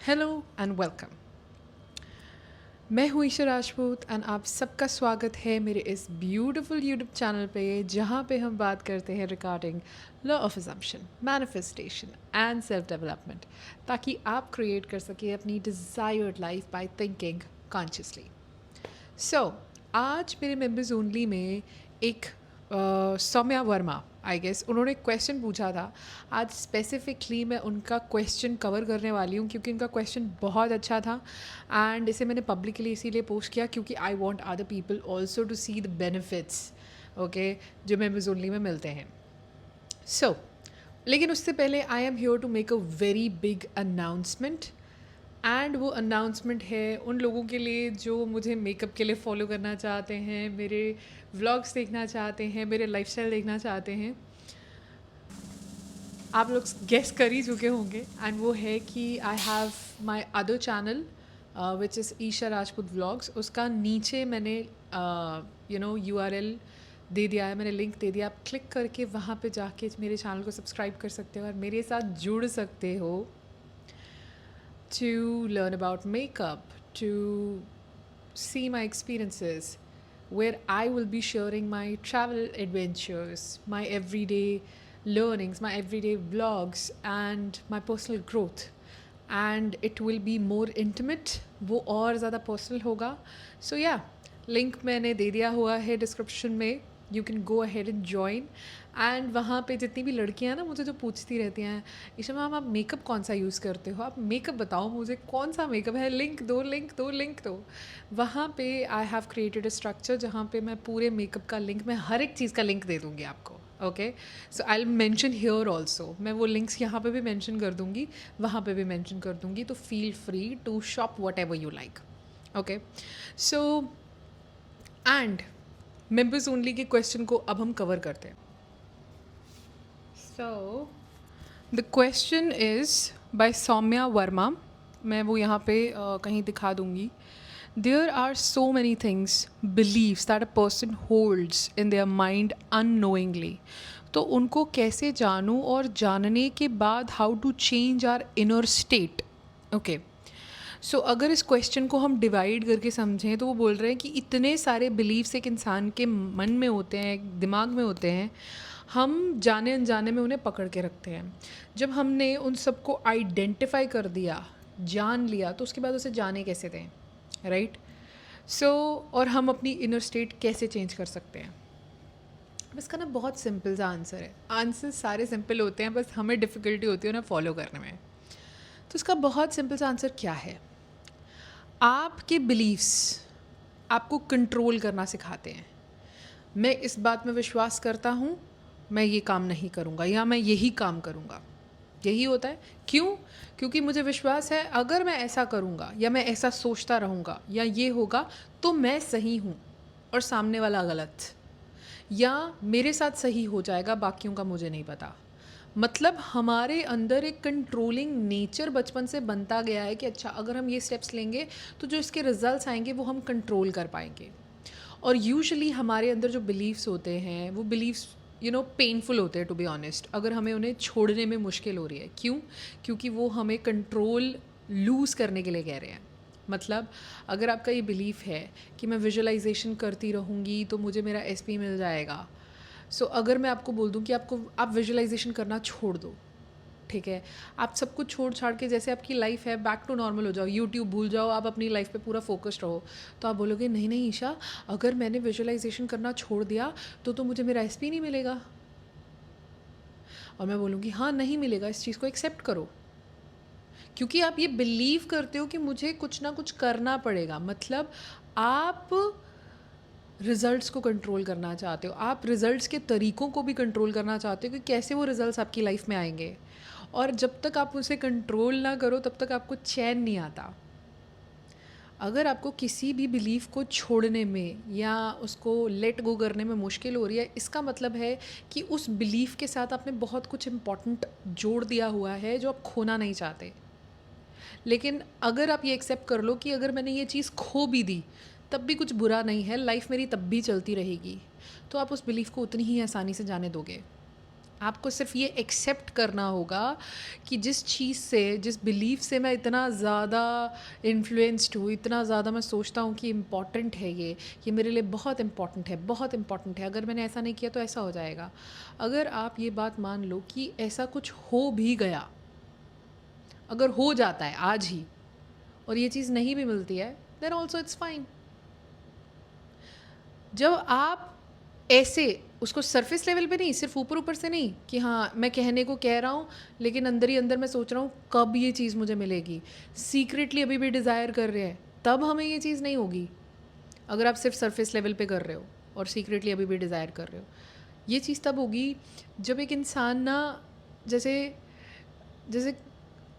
Hello and welcome. मैं हूँ Isha Rajput and आप सबका स्वागत है मेरे इस ब्यूटीफुल यूट्यूब चैनल पे, जहाँ पे हम बात करते हैं regarding law of assumption, manifestation and self development, ताकि आप क्रिएट कर सकें अपनी desired life by thinking consciously. So आज मेरे मेंबर्स ओनली में एक सौम्या वर्मा, आई गेस, उन्होंने क्वेश्चन पूछा था। आज स्पेसिफिकली मैं उनका क्वेश्चन कवर करने वाली हूँ क्योंकि उनका क्वेश्चन बहुत अच्छा था एंड इसे मैंने पब्लिकली इसीलिए पोस्ट किया क्योंकि I want other people also to see the benefits, okay, जो मेंबर्स ओनली में मिलते हैं। सो लेकिन उससे पहले I am here to make a very big announcement and वो अनाउंसमेंट है उन लोगों के लिए जो मुझे मेकअप के लिए फॉलो करना चाहते हैं, मेरे व्लॉग्स देखना चाहते हैं, मेरे लाइफस्टाइल देखना चाहते हैं। आप लोग गेस कर ही चुके होंगे एंड वो है कि I have my other channel which is Isha Rajput vlogs. उसका नीचे मैंने URL दे दिया है, मैंने लिंक दे दिया। आप क्लिक करके वहाँ पे जाके मेरे चैनल को सब्सक्राइब कर सकते हो और मेरे साथ जुड़ सकते हो to learn about makeup, to see my experiences, where I will be sharing my travel adventures, my everyday learnings, my everyday vlogs, and my personal growth. And it will be more intimate, वो और ज़्यादा personal होगा। सो या link मैंने दे दिया हुआ है description में, you can go ahead and join. And वहाँ पे जितनी भी लड़कियाँ हैं ना मुझे जो पूछती रहती हैं, ईशा मैम आप मेकअप कौन सा यूज़ करते हो, आप मेकअप बताओ मुझे, कौन सा मेकअप है, लिंक दो लिंक दो लिंक दो। वहाँ पे I have created a structure जहाँ पे मैं पूरे मेकअप का लिंक, मैं हर एक चीज़ का लिंक दे दूँगी आपको। Okay, so I will mention here also, मैं वो लिंक्स यहाँ पे भी मेंशन कर दूँगी, वहाँ पे भी मेंशन कर दूँगी, तो feel free to shop whatever you like. Okay, so and members only के क्वेश्चन को अब हम कवर करते हैं। So the question is by Saumya Verma, मैं वो यहाँ पे कहीं दिखा दूँगी। There are so many things, believes that a person holds in their mind unknowingly. तो उनको कैसे जानूँ और जानने के बाद how to change our inner state. Okay, so अगर इस क्वेश्चन को हम डिवाइड करके समझें तो वो बोल रहे हैं कि इतने सारे बिलीव्स एक इंसान के मन में होते हैं, दिमाग में होते हैं, हम जाने अनजाने में उन्हें पकड़ के रखते हैं। जब हमने उन सबको आइडेंटिफाई कर दिया, जान लिया, तो उसके बाद उसे जाने कैसे दें, राइट? सो और हम अपनी इनर स्टेट कैसे चेंज कर सकते हैं? अब इसका ना बहुत सिंपल सा आंसर है। आंसर सारे सिंपल होते हैं, बस हमें डिफ़िकल्टी होती है उन्हें फॉलो करने में। तो इसका बहुत सिंपल सा आंसर क्या है? आपके बिलीव्स आपको कंट्रोल करना सिखाते हैं। मैं इस बात में विश्वास करता हूँ, मैं ये काम नहीं करूँगा या मैं यही काम करूँगा, यही होता है। क्यों? क्योंकि मुझे विश्वास है अगर मैं ऐसा करूँगा या मैं ऐसा सोचता रहूँगा या ये होगा तो मैं सही हूँ और सामने वाला गलत, या मेरे साथ सही हो जाएगा, बाकियों का मुझे नहीं पता। मतलब हमारे अंदर एक कंट्रोलिंग नेचर बचपन से बनता गया है कि अच्छा अगर हम ये स्टेप्स लेंगे तो जो इसके रिजल्ट्स आएंगे वो हम कंट्रोल कर पाएंगे। और यूजुअली हमारे अंदर जो बिलीव्स होते हैं वो बिलीव्स पेनफुल होते हैं, टू बी ऑनेस्ट। अगर हमें उन्हें छोड़ने में मुश्किल हो रही है, क्यों? क्योंकि वो हमें कंट्रोल लूज़ करने के लिए कह रहे हैं। मतलब अगर आपका ये बिलीफ है कि मैं विजुअलाइजेशन करती रहूँगी तो मुझे मेरा एसपी मिल जाएगा, सो अगर मैं आपको बोल दूँ कि आप विजुअलाइजेशन करना छोड़ दो, ठीक है, आप सब कुछ छोड़ छाड़ के जैसे आपकी लाइफ है बैक टू नॉर्मल हो जाओ, यूट्यूब भूल जाओ, आप अपनी लाइफ पे पूरा फोकस्ड रहो, तो आप बोलोगे नहीं नहीं ईशा, अगर मैंने विजुअलाइजेशन करना छोड़ दिया तो मुझे मेरा एसपी नहीं मिलेगा। और मैं बोलूँगी हाँ नहीं मिलेगा, इस चीज़ को एक्सेप्ट करो, क्योंकि आप ये बिलीव करते हो कि मुझे कुछ ना कुछ करना पड़ेगा। मतलब आप रिज़ल्ट्स को कंट्रोल करना चाहते हो, आप रिज़ल्ट्स के तरीक़ों को भी कंट्रोल करना चाहते हो कि कैसे वो रिज़ल्ट्स आपकी लाइफ में आएंगे। और जब तक आप उसे कंट्रोल ना करो तब तक आपको चैन नहीं आता। अगर आपको किसी भी बिलीफ को छोड़ने में या उसको लेट गो करने में मुश्किल हो रही है, इसका मतलब है कि उस बिलीफ के साथ आपने बहुत कुछ इम्पॉर्टेंट जोड़ दिया हुआ है जो आप खोना नहीं चाहते। लेकिन अगर आप ये एक्सेप्ट कर लो कि अगर मैंने ये चीज़ खो भी दी तब भी कुछ बुरा नहीं है, लाइफ मेरी तब भी चलती रहेगी, तो आप उस बिलीफ को उतनी ही आसानी से जाने दोगे। आपको सिर्फ ये एक्सेप्ट करना होगा कि जिस चीज़ से, जिस बिलीफ से मैं इतना ज़्यादा इन्फ्लुएंस्ड हूँ, इतना ज़्यादा मैं सोचता हूँ कि इम्पॉर्टेंट है ये मेरे लिए बहुत इम्पॉर्टेंट है, बहुत इम्पॉर्टेंट है, अगर मैंने ऐसा नहीं किया तो ऐसा हो जाएगा। अगर आप ये बात मान लो कि ऐसा कुछ हो भी गया, अगर हो जाता है आज ही और ये चीज़ नहीं भी मिलती है, देन ऑल्सो इट्स फाइन। जब आप ऐसे उसको सरफेस लेवल पे नहीं, सिर्फ ऊपर ऊपर से नहीं कि हाँ मैं कहने को कह रहा हूँ लेकिन अंदर ही अंदर मैं सोच रहा हूँ कब ये चीज़ मुझे मिलेगी, सीक्रेटली अभी भी डिज़ायर कर रहे हैं, तब हमें ये चीज़ नहीं होगी। अगर आप सिर्फ सरफेस लेवल पे कर रहे हो और सीक्रेटली अभी भी डिज़ायर कर रहे हो, ये चीज़ तब होगी जब एक इंसान ना, जैसे जैसे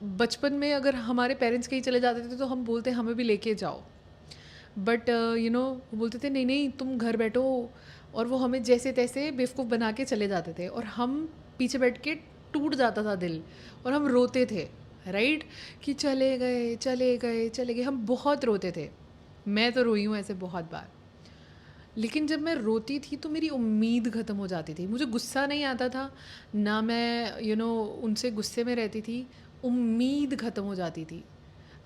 बचपन में अगर हमारे पेरेंट्स कहीं चले जाते थे तो हम बोलते हमें भी लेके जाओ, बट वो बोलते थे नहीं नहीं तुम घर बैठो, और वो हमें जैसे तैसे बेवकूफ़ बना के चले जाते थे और हम पीछे बैठ के टूट जाता था दिल और हम रोते थे, राइट, कि चले गए चले गए चले गए, हम बहुत रोते थे। मैं तो रोई हूँ ऐसे बहुत बार। लेकिन जब मैं रोती थी तो मेरी उम्मीद ख़त्म हो जाती थी, मुझे गुस्सा नहीं आता था ना, मैं उनसे गुस्से में रहती थी, उम्मीद ख़त्म हो जाती थी।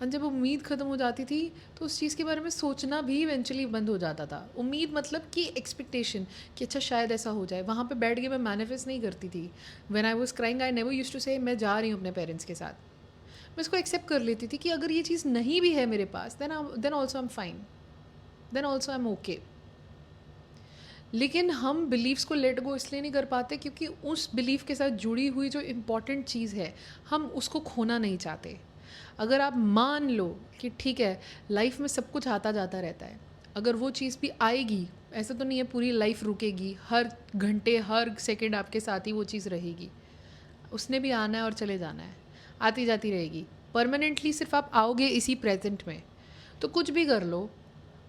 और जब उम्मीद ख़त्म हो जाती थी तो उस चीज़ के बारे में सोचना भी इवेंचुअली बंद हो जाता था। उम्मीद मतलब कि एक्सपेक्टेशन कि अच्छा शायद ऐसा हो जाए, वहाँ पे बैठ के मैं मैनिफेस्ट नहीं करती थी। When I was crying I never used to say मैं जा रही हूँ अपने पेरेंट्स के साथ। मैं इसको एक्सेप्ट कर लेती थी कि अगर ये चीज़ नहीं भी है मेरे पास then also I am fine, then also I am okay. लेकिन हम बिलीव्स को लेट गो इसलिए नहीं कर पाते क्योंकि उस बिलीफ के साथ जुड़ी हुई जो इम्पॉर्टेंट चीज़ है हम उसको खोना नहीं चाहते। अगर आप मान लो कि ठीक है लाइफ में सब कुछ आता जाता रहता है, अगर वो चीज़ भी आएगी, ऐसा तो नहीं है पूरी लाइफ रुकेगी, हर घंटे हर सेकंड आपके साथ ही वो चीज़ रहेगी, उसने भी आना है और चले जाना है, आती जाती रहेगी परमानेंटली। सिर्फ आप आओगे इसी प्रेजेंट में, तो कुछ भी कर लो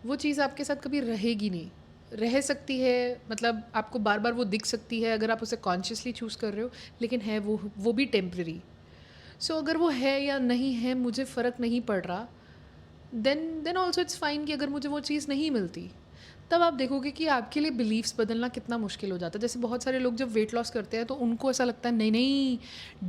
वो चीज़ आपके साथ कभी रहेगी नहीं। रह सकती है मतलब आपको बार बार वो दिख सकती है अगर आप उसे कॉन्शियसली चूज़ कर रहे हो, लेकिन है वो भी टेम्प्रेरी। सो अगर वो है या नहीं है मुझे फ़र्क नहीं पड़ रहा, देन ऑल्सो इट्स फाइन कि अगर मुझे वो चीज़ नहीं मिलती, तब आप देखोगे कि आपके लिए बिलीव्स बदलना कितना मुश्किल हो जाता है। जैसे बहुत सारे लोग जब वेट लॉस करते हैं तो उनको ऐसा लगता है नहीं नहीं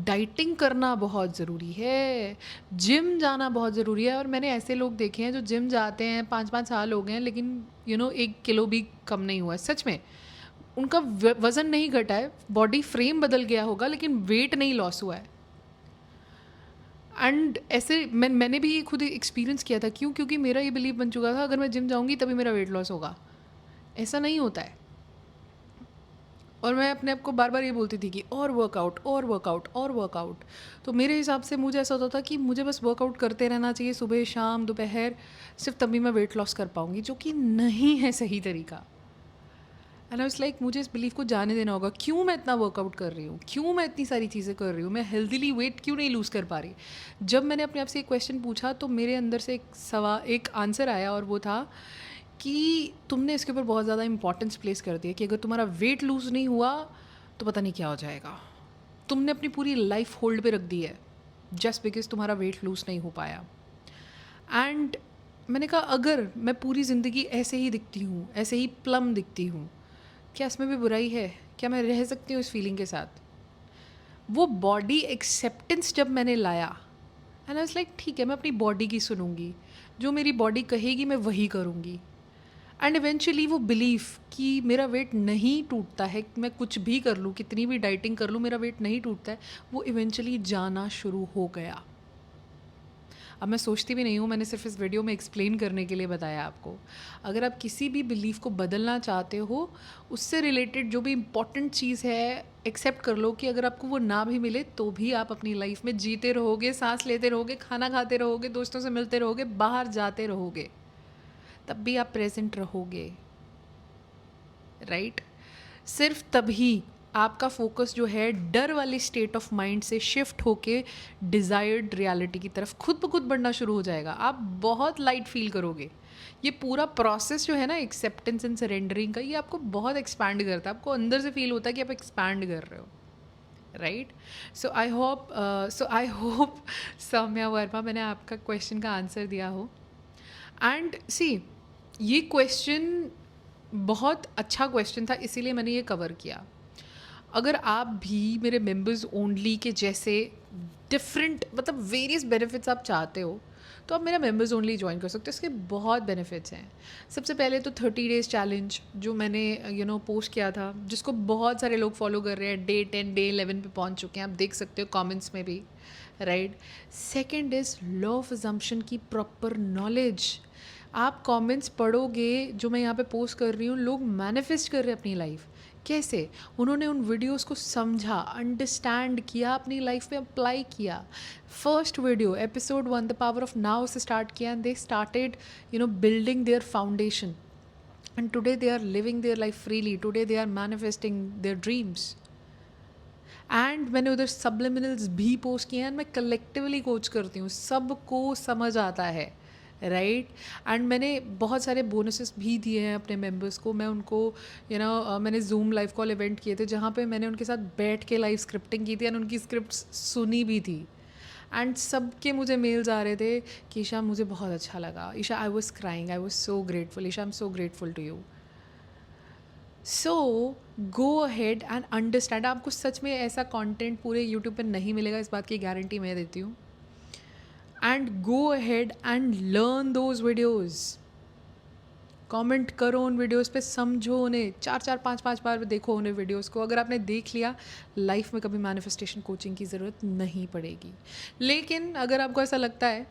डाइटिंग करना बहुत ज़रूरी है, जिम जाना बहुत ज़रूरी है। और मैंने ऐसे लोग देखे हैं जो जिम जाते हैं 5-5 साल हो गए हैं लेकिन 1 किलो भी कम नहीं हुआ है, सच में उनका वज़न नहीं घटा है, बॉडी फ्रेम बदल गया होगा लेकिन वेट नहीं लॉस हुआ है। एंड ऐसे मैंने भी ये खुद एक्सपीरियंस किया था। क्यों? क्योंकि मेरा ये बिलीव बन चुका था अगर मैं जिम जाऊंगी तभी मेरा वेट लॉस होगा। ऐसा नहीं होता है। और मैं अपने आप को बार बार ये बोलती थी कि और वर्कआउट और वर्कआउट और वर्कआउट। तो मेरे हिसाब से मुझे ऐसा होता था कि मुझे बस वर्कआउट करते रहना चाहिए सुबह शाम दोपहर, सिर्फ तभी मैं वेट लॉस कर पाऊँगी, जो कि नहीं है सही तरीका। एंड आई वाज लाइक मुझे इस बिलीफ को जाने देना होगा। क्यों मैं इतना वर्कआउट कर रही हूँ, क्यों मैं इतनी सारी चीज़ें कर रही हूँ, मैं हेल्दीली वेट क्यों नहीं लूज़ कर पा रही। जब मैंने अपने आप से एक क्वेश्चन पूछा तो मेरे अंदर से एक आंसर आया और वो था कि तुमने इसके ऊपर बहुत ज़्यादा इंपॉर्टेंस प्लेस कर दिया कि अगर तुम्हारा वेट लूज़ नहीं हुआ तो पता नहीं क्या हो जाएगा। तुमने अपनी पूरी लाइफ होल्ड पे रख दी है जस्ट बिकॉज तुम्हारा वेट लूज़ नहीं हो पाया। एंड मैंने कहा अगर मैं पूरी ज़िंदगी ऐसे ही दिखती हूँ, ऐसे ही प्लम दिखती हूँ, क्या इसमें भी बुराई है? क्या मैं रह सकती हूँ इस फीलिंग के साथ? वो बॉडी एक्सेप्टेंस जब मैंने लाया एंड आई वाज लाइक ठीक है मैं अपनी बॉडी की सुनूंगी, जो मेरी बॉडी कहेगी मैं वही करूँगी। एंड इवेंचुअली वो बिलीफ कि मेरा वेट नहीं टूटता है, मैं कुछ भी कर लूँ, कितनी भी डाइटिंग कर लूँ, मेरा वेट नहीं टूटता है, वो इवेंचुअली जाना शुरू हो गया। अब मैं सोचती भी नहीं हूँ, मैंने सिर्फ इस वीडियो में एक्सप्लेन करने के लिए बताया आपको। अगर आप किसी भी बिलीफ को बदलना चाहते हो, उससे रिलेटेड जो भी इम्पॉर्टेंट चीज़ है एक्सेप्ट कर लो कि अगर आपको वो ना भी मिले तो भी आप अपनी लाइफ में जीते रहोगे, सांस लेते रहोगे, खाना खाते रहोगे, दोस्तों से मिलते रहोगे, बाहर जाते रहोगे, तब भी आप प्रेजेंट रहोगे, राइट? सिर्फ तभी आपका फोकस जो है डर वाली स्टेट ऑफ माइंड से शिफ्ट होके डिज़ायर्ड रियलिटी की तरफ खुद ब खुद बढ़ना शुरू हो जाएगा। आप बहुत लाइट फील करोगे। ये पूरा प्रोसेस जो है ना एक्सेप्टेंस एंड सरेंडरिंग का, ये आपको बहुत एक्सपैंड करता है। आपको अंदर से फील होता है कि आप एक्सपैंड कर रहे हो, right? So I hope Saumya Verma मैंने आपका क्वेश्चन का आंसर दिया हो। एंड सी ये क्वेश्चन बहुत अच्छा क्वेश्चन था, इसीलिए मैंने ये कवर किया। अगर आप भी मेरे मेंबर्स ओनली के जैसे डिफरेंट मतलब वेरियस बेनिफिट्स आप चाहते हो तो आप मेरा मेंबर्स ओनली ज्वाइन कर सकते हो. इसके बहुत बेनिफिट्स हैं. सबसे पहले तो 30 डेज़ चैलेंज जो मैंने पोस्ट किया था, जिसको बहुत सारे लोग फॉलो कर रहे हैं. डे 10 डे 11 पे पहुंच चुके हैं, आप देख सकते हो कमेंट्स में भी, right. Second is law of assumption की प्रॉपर नॉलेज. आप कमेंट्स पढ़ोगे जो मैं यहाँ पे पोस्ट कर रही हूँ, लोग मैनिफेस्ट कर रहे हैं अपनी लाइफ. कैसे? उन्होंने उन वीडियोस को समझा, अंडरस्टैंड किया, अपनी लाइफ में अप्लाई किया. First video episode 1 the power of now से स्टार्ट किया and they started building their foundation and today they are living their life freely. Today they are manifesting their dreams. And मैंने उधर subliminals भी post किए हैं. मैं collectively coach करती हूँ, सबको समझ आता है, राइट. एंड मैंने बहुत सारे बोनसेस भी दिए हैं अपने मेंबर्स को. मैं उनको मैंने जूम लाइव कॉल इवेंट किए थे जहाँ पे मैंने उनके साथ बैठ के लाइव स्क्रिप्टिंग की थी एंड उनकी स्क्रिप्ट्स सुनी भी थी. एंड सबके मुझे मेल्स आ रहे थे कि ईशा मुझे बहुत अच्छा लगा, Isha I was crying, I was so grateful, Isha I am so grateful to you. So go ahead and understand. आपको सच में ऐसा कंटेंट पूरे यूट्यूब पे नहीं मिलेगा, इस बात की गारंटी मैं देती हूँ. And go ahead and learn those videos. Comment करो उन वीडियोस पे, समझो उन्हें, 4-4 5-5 बार देखो उन्हें वीडियोस को. अगर आपने देख लिया, लाइफ में कभी मैनिफेस्टेशन कोचिंग की ज़रूरत नहीं पड़ेगी. लेकिन अगर आपको ऐसा लगता है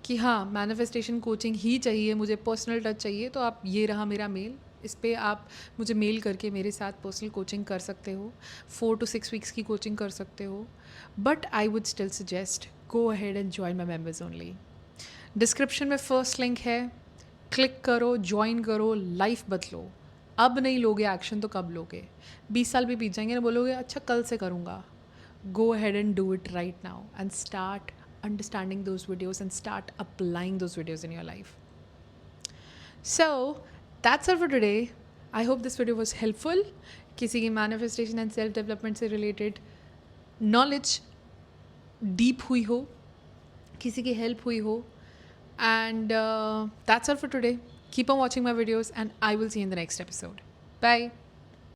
कि हाँ मैनिफेस्टेशन कोचिंग ही चाहिए, मुझे पर्सनल टच चाहिए, तो आप ये रहा मेरा मेल, इस पे आप मुझे मेल करके मेरे साथ पर्सनल कोचिंग कर सकते हो. 4 to 6 वीक्स की कोचिंग कर सकते हो. But I would still suggest go ahead and join my members only. Description में फर्स्ट लिंक है, क्लिक करो, ज्वाइन करो, लाइफ बदलो. अब नहीं लोगे एक्शन तो कब लोगे? 20 साल भी बीत जाएंगे ना, बोलोगे अच्छा कल से करूँगा. गो ahead and do it right now and start understanding those videos and start applying those videos in your life. So that's all for today. I hope this video was helpful. किसी की manifestation and self development से related knowledge deep हुई हो, किसी की help हुई हो. And that's all for today. Keep on watching my videos and I will see you in the next episode. Bye.